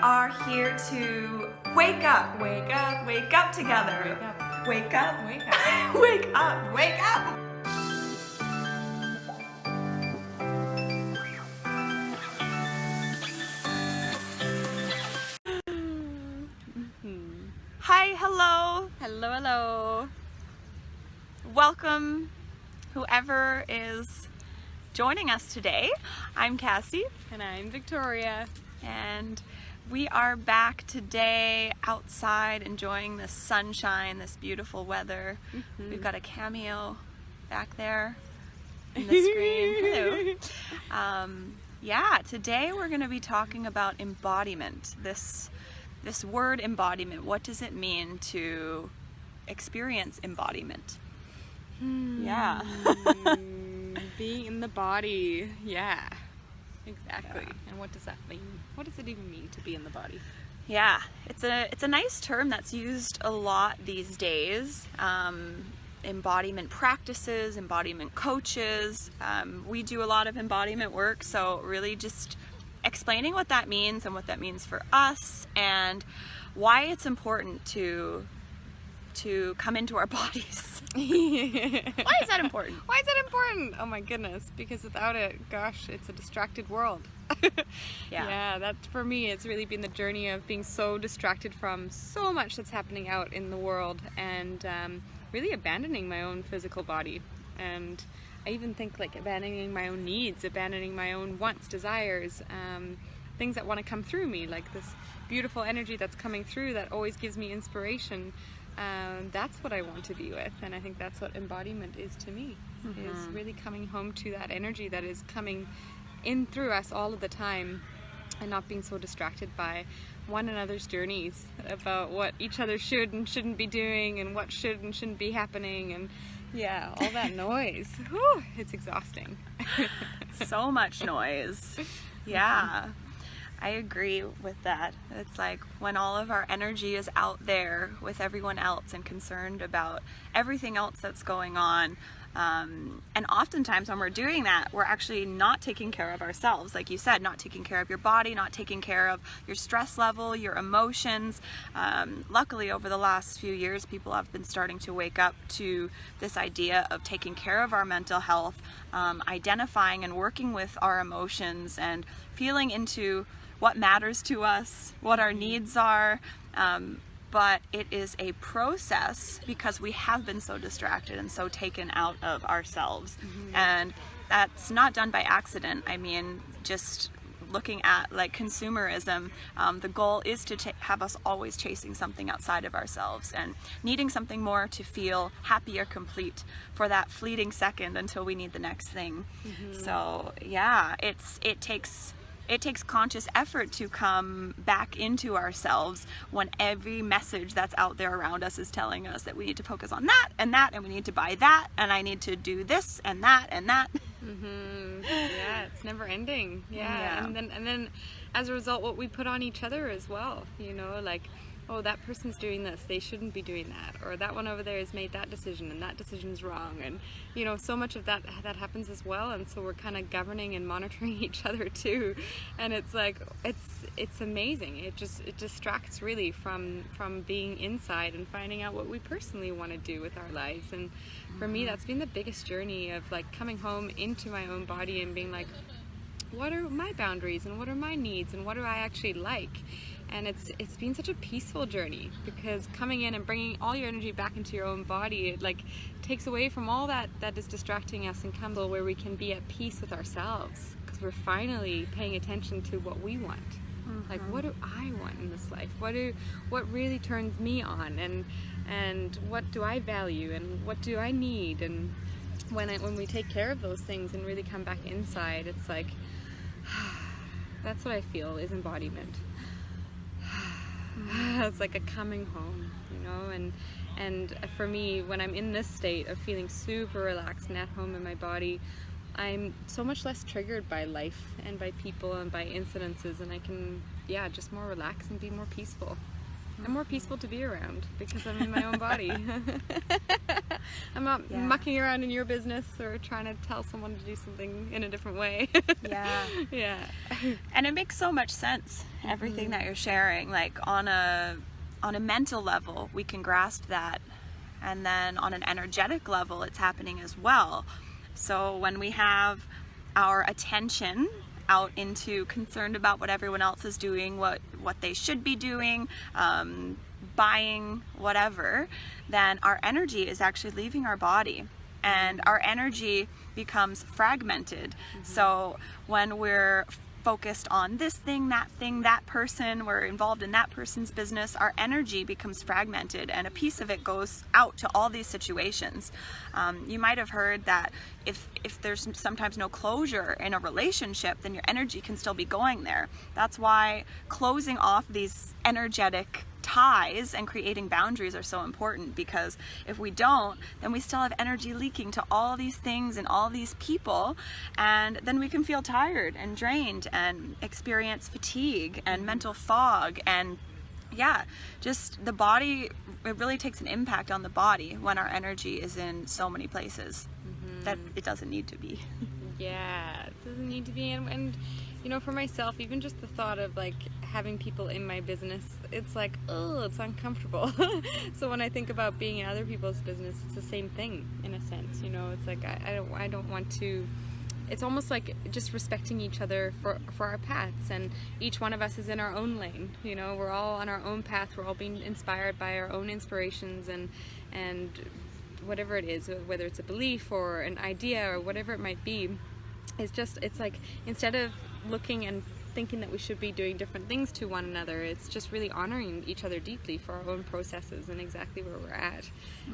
are here to wake up. Wake up. Wake up together. Wake up. Wake up. Wake up. Wake up. Wake up. Hi, hello. Hello, hello. Welcome, whoever is joining us today. I'm Cassie. And I'm Victoria. And we are back today outside enjoying the sunshine, this beautiful weather. We've got a cameo back there in the screen. Hello. Today we're going to be talking about embodiment. This word embodiment, what does it mean to experience embodiment? Yeah. Being in the body. Yeah. Exactly. Yeah. And what does that mean? What does it even mean to be in the body? Yeah, it's a nice term that's used a lot these days. Embodiment practices, embodiment coaches. We do a lot of embodiment work, so really just explaining what that means and what that means for us and why it's important to come into our bodies. Why is that important? Why is that important? Oh my goodness, because without it, gosh, it's a distracted world. Yeah, that's for me, it's really been the journey of being so distracted from so much that's happening out in the world and really abandoning my own physical body. And I even think like abandoning my own needs, abandoning my own wants, desires, things that want to come through me, like this beautiful energy that's coming through that always gives me inspiration. That's what I want to be with, and I think that's what embodiment is to me, is really coming home to that energy that is coming in through us all of the time and not being so distracted by one another's journeys about what each other should and shouldn't be doing and what should and shouldn't be happening, and yeah, all that noise. Whew, it's exhausting. So much noise. Yeah. I agree with that. It's like when all of our energy is out there with everyone else and concerned about everything else that's going on. And oftentimes when we're doing that, we're actually not taking care of ourselves. Like you said, not taking care of your body, not taking care of your stress level, your emotions. Luckily, over the last few years, people have been starting to wake up to this idea of taking care of our mental health, identifying and working with our emotions and feeling into what matters to us, what our needs are, but it is a process because we have been so distracted and so taken out of ourselves. And that's not done by accident. I mean, just looking at like consumerism, the goal is to have us always chasing something outside of ourselves and needing something more to feel happy or complete for that fleeting second until we need the next thing. So yeah, it takes conscious effort to come back into ourselves when every message that's out there around us is telling us that we need to focus on that, and we need to buy that, and I need to do this and that and that. Yeah, it's never ending. Yeah. And then as a result, what we put on each other as well, you know, like, oh, that person's doing this, they shouldn't be doing that, or that one over there has made that decision and that decision's wrong, and you know, so much of that happens as well, and so we're kind of governing and monitoring each other too, and it's like it's amazing. It distracts really from being inside and finding out what we personally want to do with our lives. And for me, that's been the biggest journey of like coming home into my own body and being like, what are my boundaries and what are my needs and what do I actually like? And it's been such a peaceful journey, because coming in and bringing all your energy back into your own body, it like takes away from all that is distracting us and comes where we can be at peace with ourselves, because we're finally paying attention to what we want. Like, what do I want in this life? What really turns me on, and what do I value, and what do I need? And when we take care of those things and really come back inside, it's like that's what I feel is embodiment. It's like a coming home, you know, and for me, when I'm in this state of feeling super relaxed and at home in my body, I'm so much less triggered by life and by people and by incidences, and I can, just more relax and be more peaceful. I'm more peaceful to be around because I'm in my own body. I'm not mucking around in your business or trying to tell someone to do something in a different way. Yeah. Yeah. And it makes so much sense, everything that you're sharing. Like on a mental level, we can grasp that. And then on an energetic level, it's happening as well. So when we have our attention out into concerned about what everyone else is doing, what they should be doing, buying, whatever, then our energy is actually leaving our body, and our energy becomes fragmented. So when we're focused on this thing, that person, we're involved in that person's business, our energy becomes fragmented, and a piece of it goes out to all these situations. You might have heard that if there's sometimes no closure in a relationship, then your energy can still be going there. That's why closing off these energetic ties and creating boundaries are so important, because if we don't, then we still have energy leaking to all these things and all these people, and then we can feel tired and drained and experience fatigue and mental fog, and just the body, it really takes an impact on the body when our energy is in so many places that it doesn't need to be. Yeah, it doesn't need to be. And you know, for myself, even just the thought of like having people in my business, it's like, oh, it's uncomfortable. So when I think about being in other people's business, it's the same thing in a sense. You know, it's like I don't want to. It's almost like just respecting each other for our paths, and each one of us is in our own lane. You know, we're all on our own path. We're all being inspired by our own inspirations and whatever it is, whether it's a belief or an idea or whatever it might be. It's like, instead of looking and thinking that we should be doing different things to one another, it's just really honoring each other deeply for our own processes and exactly where we're at.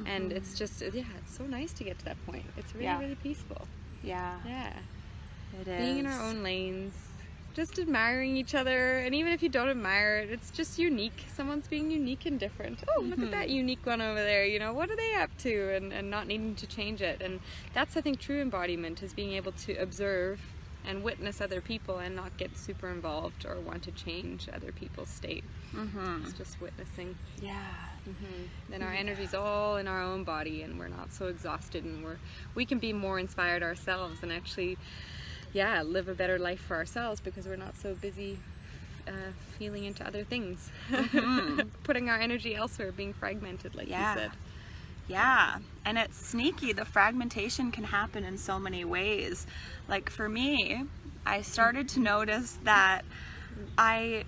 And it's just, it's so nice to get to that point. It's really, really peaceful. Yeah. It is. Being in our own lanes, just admiring each other, and even if you don't admire it, it's just unique. Someone's being unique and different. Oh, look at that unique one over there, you know, what are they up to? And not needing to change it. And that's, I think, true embodiment, is being able to observe and witness other people and not get super involved or want to change other people's state. It's just witnessing. Then our energy's all in our own body, and we're not so exhausted, and we can be more inspired ourselves and actually live a better life for ourselves, because we're not so busy feeling into other things. Putting our energy elsewhere, being fragmented, like you said. Yeah, and it's sneaky. The fragmentation can happen in so many ways. Like for me, I started to notice that I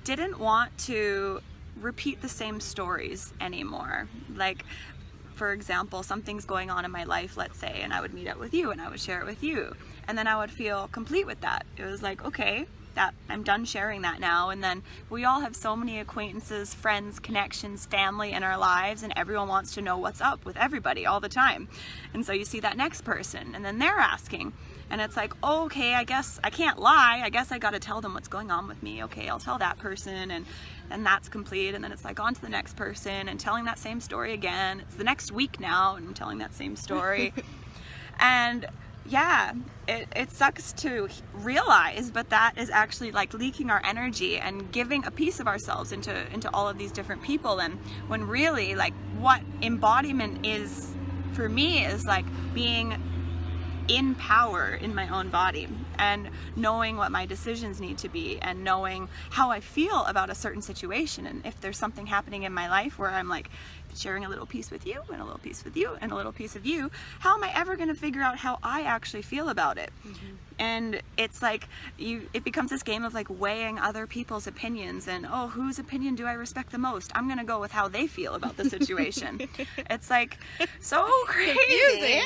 didn't want to repeat the same stories anymore. Like, for example, something's going on in my life, let's say, and I would meet up with you and I would share it with you. And then I would feel complete with that. It was like, okay, that I'm done sharing that now. And then we all have so many acquaintances, friends, connections, family in our lives, and everyone wants to know what's up with everybody all the time. And so you see that next person, and then they're asking, and it's like, oh, okay, I guess I can't lie. I guess I got to tell them what's going on with me. Okay, I'll tell that person, and that's complete. And then it's like on to the next person and telling that same story again. It's the next week now, and I'm telling that same story. And it sucks to realize, but that is actually like leaking our energy and giving a piece of ourselves into all of these different people. And when really, like, what embodiment is for me is like being in power in my own body, and knowing what my decisions need to be, and knowing how I feel about a certain situation. And if there's something happening in my life where I'm like sharing a little piece with you and a little piece with you and a little piece of you, how am I ever going to figure out how I actually feel about it? And it's like it becomes this game of like weighing other people's opinions, and oh, whose opinion do I respect the most? I'm going to go with how they feel about the situation. It's like so crazy.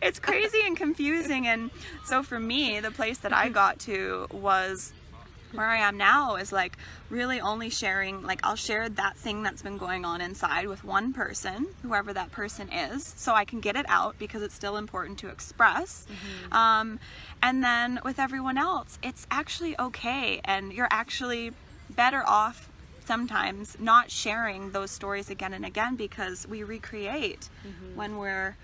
It's crazy and confusing. And so for me, the place that I got to was where I am now, is like really only sharing, like I'll share that thing that's been going on inside with one person, whoever that person is, so I can get it out, because it's still important to express. And then with everyone else, it's actually okay, and you're actually better off sometimes not sharing those stories again and again, because we recreate when we're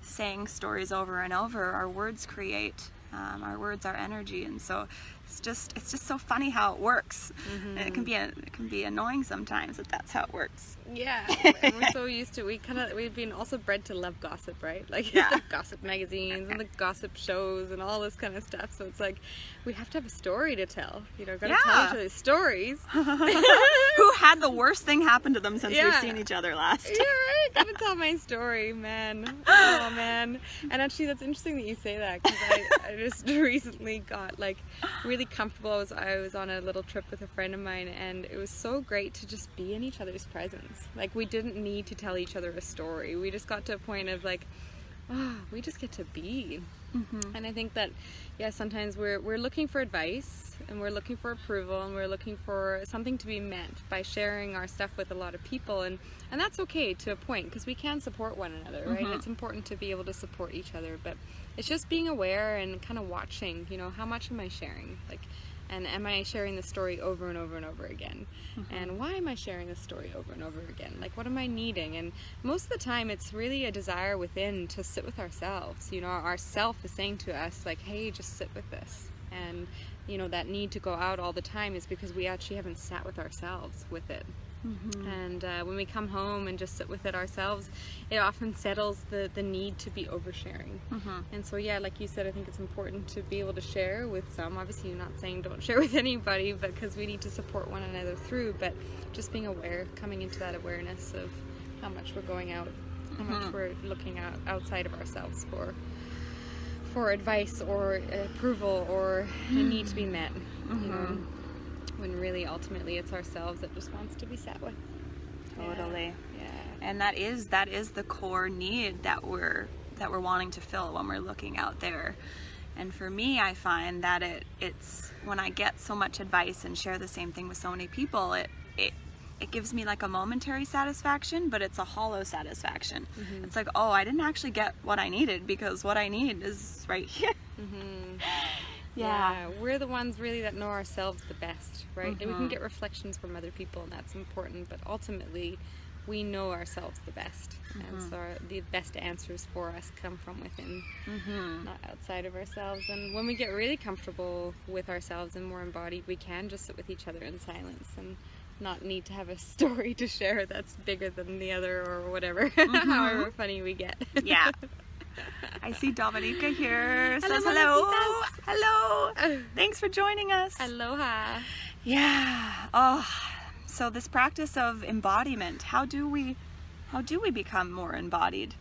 saying stories over and over. Our words create. Our words are energy, and so it's just so funny how it works. And it can be annoying sometimes that that's how it works. Yeah, and we're so used to, we've been also bred to love gossip, right? Like the gossip magazines and the gossip shows and all this kind of stuff. So it's like, we have to have a story to tell, you know, gotta tell each other stories. Who had the worst thing happen to them since we've seen each other last? Yeah, right, gotta tell my story, man. Oh man. And actually that's interesting that you say that, because I just recently got like really comfortable. I was on a little trip with a friend of mine, and it was so great to just be in each other's presence. Like, we didn't need to tell each other a story. We just got to a point of like, oh, we just get to be. And I think that, yeah, sometimes we're looking for advice, and we're looking for approval, and we're looking for something to be met by sharing our stuff with a lot of people, and that's okay to a point, because we can support one another, right? It's important to be able to support each other, but it's just being aware and kind of watching, you know, how much am I sharing? Like, and am I sharing the story over and over and over again? And why am I sharing the story over and over again? Like, what am I needing? And most of the time it's really a desire within to sit with ourselves. You know, our self is saying to us like, hey, just sit with this. And you know, that need to go out all the time is because we actually haven't sat with ourselves with it. And when we come home and just sit with it ourselves, it often settles the need to be oversharing. And so, yeah, like you said, I think it's important to be able to share with some. Obviously, you're not saying don't share with anybody, but because we need to support one another through, but just being aware, coming into that awareness of how much we're going out, how much we're looking outside of ourselves for advice or approval or a need to be met, you know, when really ultimately it's ourselves that just wants to be sat with. Totally. Yeah. And that is the core need that we're wanting to fill when we're looking out there. And for me, I find that it's when I get so much advice and share the same thing with so many people, it gives me like a momentary satisfaction, but it's a hollow satisfaction. It's like, oh, I didn't actually get what I needed, because what I need is right here. Yeah, we're the ones really that know ourselves the best, right? And we can get reflections from other people, and that's important, but ultimately we know ourselves the best. And so the best answers for us come from within, not outside of ourselves. And when we get really comfortable with ourselves and more embodied, we can just sit with each other in silence and not need to have a story to share that's bigger than the other or whatever, however funny we get. Yeah. I see Dominica here. Hello, Says hello. mamacitas. Hello. Thanks for joining us. Aloha. Yeah. Oh, so this practice of embodiment, how do we become more embodied?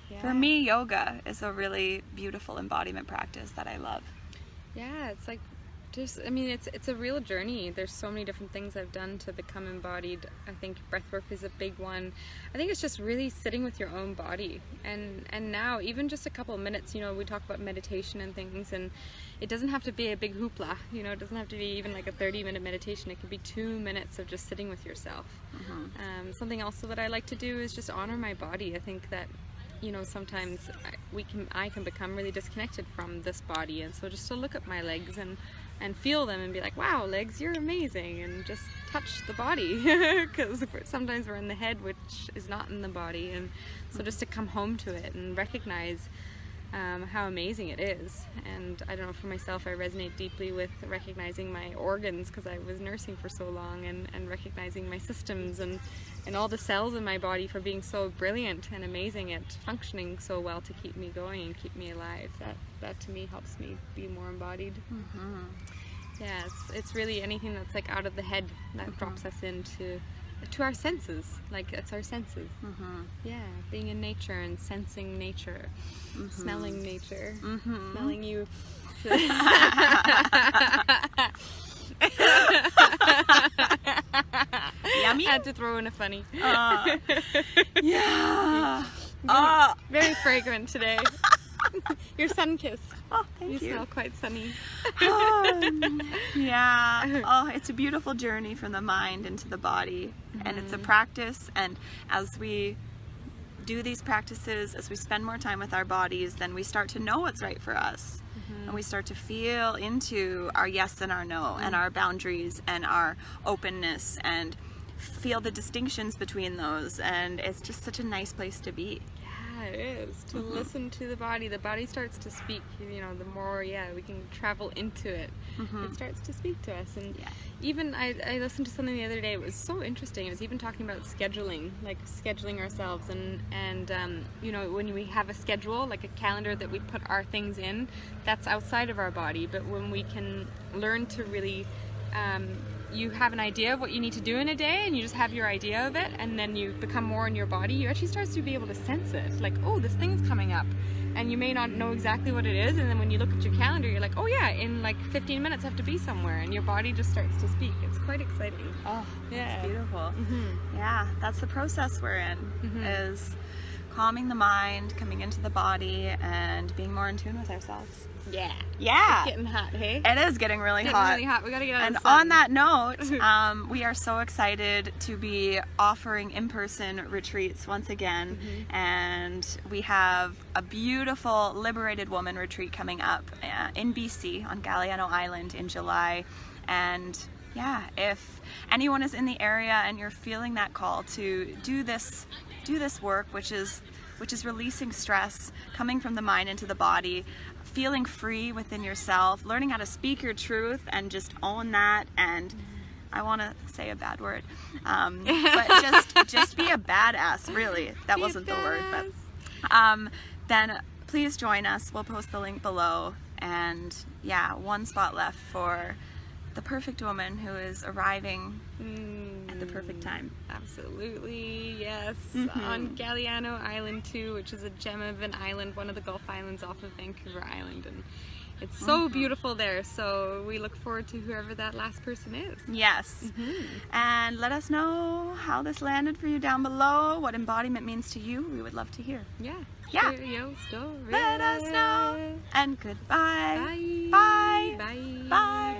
Yeah. For me, yoga is a really beautiful embodiment practice that I love. Yeah, it's like I mean, it's a real journey. There's so many different things I've done to become embodied. I think breathwork is a big one. I think it's just really sitting with your own body. And now, even just a couple of minutes, you know, we talk about meditation and things, and it doesn't have to be a big hoopla, you know, it doesn't have to be even like a 30-minute meditation. It could be 2 minutes of just sitting with yourself. Something else that I like to do is just honor my body. I think that, you know, sometimes I can become really disconnected from this body, and so just to look at my legs and feel them and be like, wow, legs, you're amazing, and just touch the body, because sometimes we're in the head, which is not in the body. And so just to come home to it and recognize how amazing it is. And I don't know, for myself, I resonate deeply with recognizing my organs, because I was nursing for so long, and recognizing my systems and all the cells in my body for being so brilliant and amazing at functioning so well to keep me going and keep me alive. That to me helps me be more embodied. Yeah, it's really anything that's like out of the head that drops us into our senses. Like, it's our senses. Yeah, being in nature and sensing nature, smelling nature, smelling you. Yummy. I had to throw in a funny. Yeah. Very fragrant today. Your sun-kissed. Oh, thank you. You smell quite sunny. Yeah. Oh, it's a beautiful journey from the mind into the body. And it's a practice. And as we do these practices, as we spend more time with our bodies, then we start to know what's right for us. And we start to feel into our yes and our no, and our boundaries and our openness, and feel the distinctions between those. And it's just such a nice place to be. Yeah, it is. To listen to the body starts to speak, you know, the more, we can travel into it. It starts to speak to us. And even I listened to something the other day, it was so interesting. It was even talking about scheduling, like scheduling ourselves, and you know, when we have a schedule, like a calendar that we put our things in, that's outside of our body. But when we can learn to really, you have an idea of what you need to do in a day, and you just have your idea of it, and then you become more in your body, you actually start to be able to sense it. Like, oh, this thing's coming up. And you may not know exactly what it is, and then when you look at your calendar, you're like, oh yeah, in like 15 minutes I have to be somewhere, and your body just starts to speak. It's quite exciting. Oh, that's beautiful. Yeah, that's the process we're in, is calming the mind, coming into the body, and being more in tune with ourselves. Yeah. Yeah. It's getting hot, hey? It is getting really hot. Really hot. We gotta get out And of the sun. on that note, we are so excited to be offering in-person retreats once again. And we have a beautiful Liberated Woman retreat coming up in BC on Galliano Island in July. And yeah, if anyone is in the area and you're feeling that call to do this work, which is releasing stress, coming from the mind into the body, feeling free within yourself, learning how to speak your truth and just own that. And I want to say a bad word, but just be a badass, really. That wasn't the word, but then please join us. We'll post the link below. And yeah, one spot left for the perfect woman who is arriving at the perfect time. Absolutely, yes. On Galliano Island too, which is a gem of an island, one of the Gulf Islands off of Vancouver Island, and it's so beautiful there. So we look forward to whoever that last person is. Yes. And let us know how this landed for you down below, what embodiment means to you. We would love to hear. Yeah. Yeah. Share your story. Let us know. And goodbye. Bye. Bye. Bye. Bye.